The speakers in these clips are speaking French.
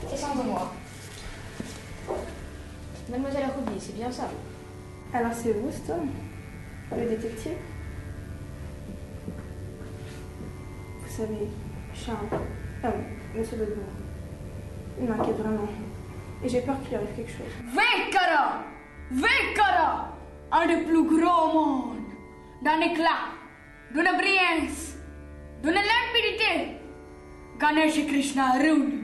C'est sans moi. Mademoiselle Ruby, c'est bien ça. Alors c'est vous, Stone, le détective? Vous savez, Charles, Monsieur Debout, il m'inquiète vraiment. Et j'ai peur qu'il lui arrive quelque chose. Vekara! Vekara! Un des plus gros mondes, d'un éclat, d'une brillance, d'une limpidité. Ganesh Krishna Rudy.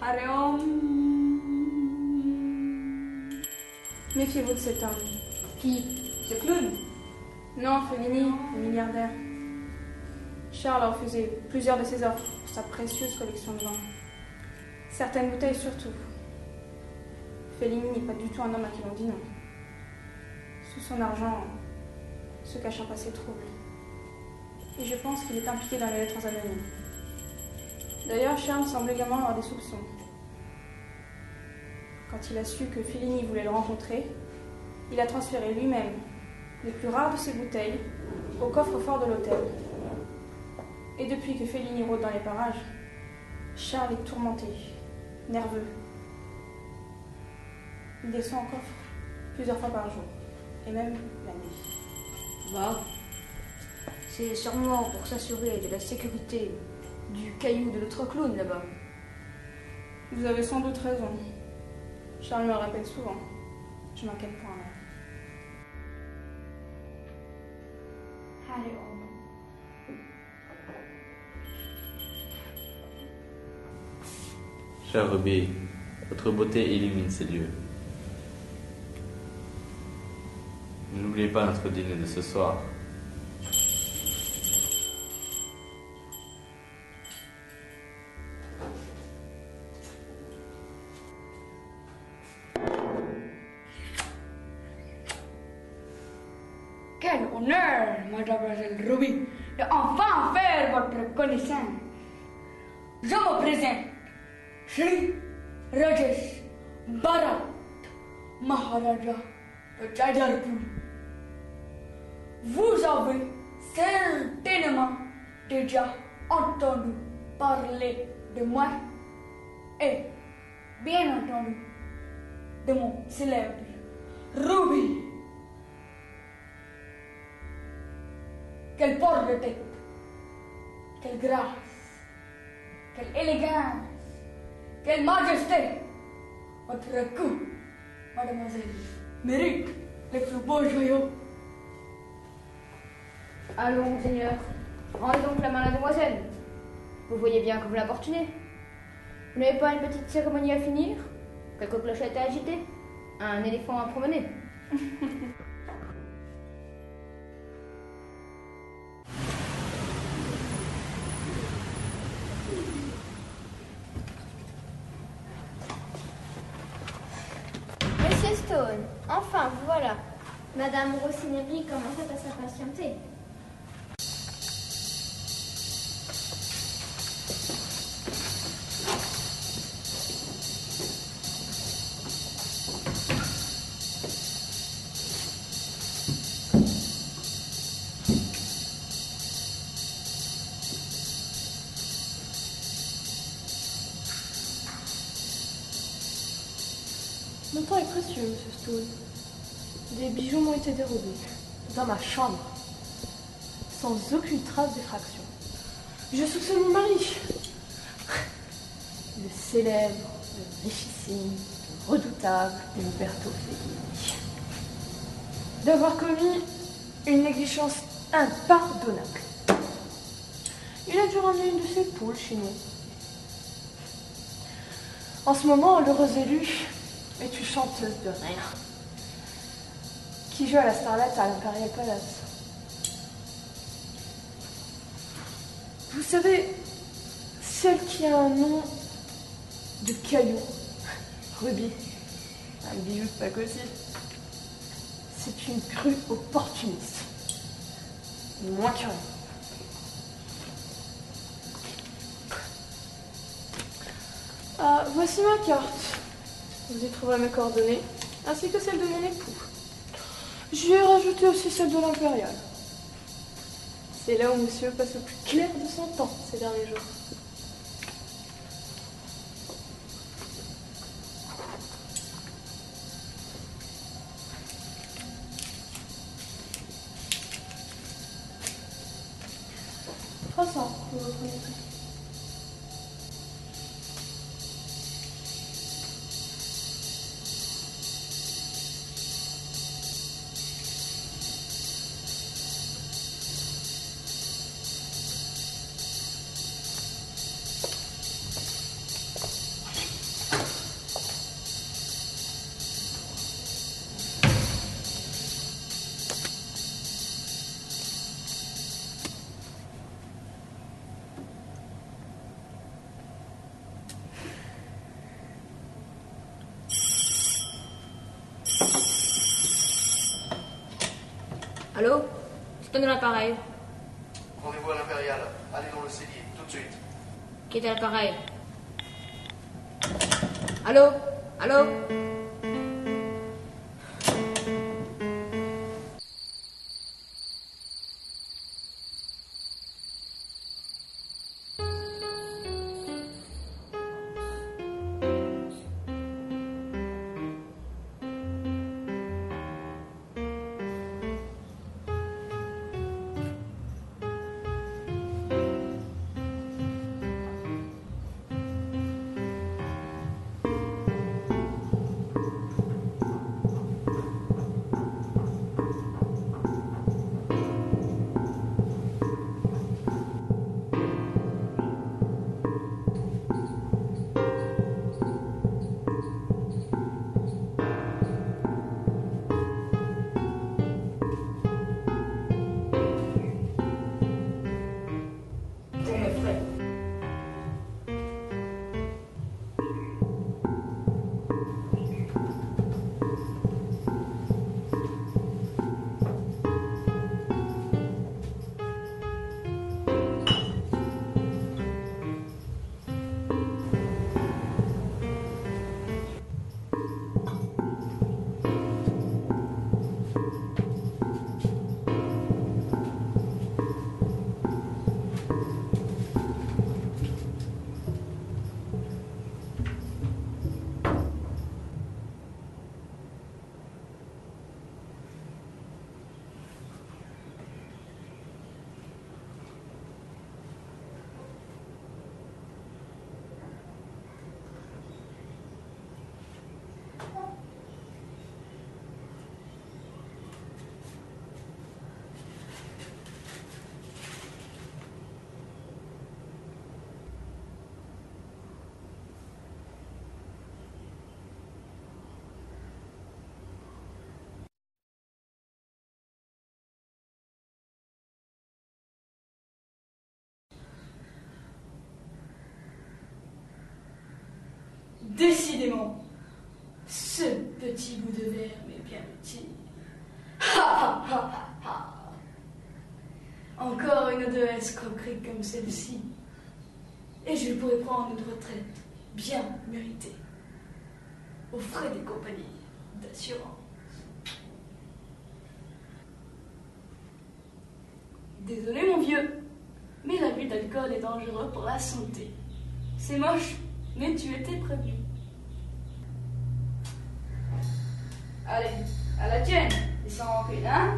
Hare Om. Méfiez-vous de cet homme. Qui? Ce clown? Non, Fellini, le milliardaire. Charles a refusé plusieurs de ses offres pour sa précieuse collection de vin. Certaines bouteilles surtout. Fellini n'est pas du tout un homme à qui l'on dit non. Sous son argent se cache un passé trouble. Et je pense qu'il est impliqué dans les lettres anonymes. D'ailleurs, Charles semble également avoir des soupçons. Quand il a su que Fellini voulait le rencontrer, il a transféré lui-même les plus rares de ses bouteilles au coffre-fort de l'hôtel. Et depuis que Fellini rôde dans les parages, Charles est tourmenté, nerveux. Il descend en coffre plusieurs fois par jour, et même la nuit. Bah, c'est sûrement pour s'assurer de la sécurité du caillou de l'autre clown là-bas. Vous avez sans doute raison. Charles me le répète souvent. Je m'inquiète pour un homme. Hare Om. Cher Ruby, votre beauté illumine ces lieux. N'oubliez pas notre dîner de ce soir. Quel honneur, mademoiselle Ruby, de enfin faire votre connaissance. Je me présente, Shri Rajesh Bharat, Maharaja de Jajarpur. Vous avez certainement déjà entendu parler de moi et, bien entendu, de mon célèbre Ruby. Quelle porte de tête, quelle grâce, quelle élégance, quelle majesté. Votre cou, mademoiselle, mérite les plus beaux joyaux. Allons, monseigneur, rendez donc la main à la demoiselle. Vous voyez bien que vous l'importunez. Vous n'avez pas une petite cérémonie à finir? Quelques clochettes à agiter? Un éléphant à promener? Monsieur Stone, enfin, vous voilà. Madame Rossinelli commençait à s'impatienter. Mon temps est précieux, Monsieur Stone. Des bijoux m'ont été dérobés dans ma chambre, sans aucune trace d'effraction. Je soupçonne mon mari, le célèbre, le richissime, le redoutable Umberto Fellini, d'avoir commis une négligence impardonnable. Il a dû ramener une de ses poules chez nous. En ce moment, l'heureuse élue est une chanteuse de rien qui joue à la Starlet à l'Imperial Palace. Vous savez, celle qui a un nom de caillou, Ruby, un bijou pas aussi, c'est une crue opportuniste. Moins que rien. Ah, voici ma carte. Vous y trouverez mes coordonnées, ainsi que celles de mon époux. J'y ai rajouté aussi celle de l'Impérial. C'est là où monsieur passe le plus clair de son temps ces derniers jours. Vous reprenez tout. Allô? Je donne l'appareil. Rendez-vous à l'Impérial. Allez dans le cellier, tout de suite. Qui est à l'appareil? Allô? Allô? Décidément, ce petit bout de verre m'est bien utile. Ha ha ha ha ha. Encore une de escroquerie comme celle-ci, et je pourrais prendre une retraite bien méritée, aux frais des compagnies d'assurance. Désolé mon vieux, mais l'abus d'alcool est dangereux pour la santé. C'est moche, mais tu étais prévenu. Allez, à la tienne, et sans rancune, hein?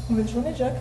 Bonne journée, Jack.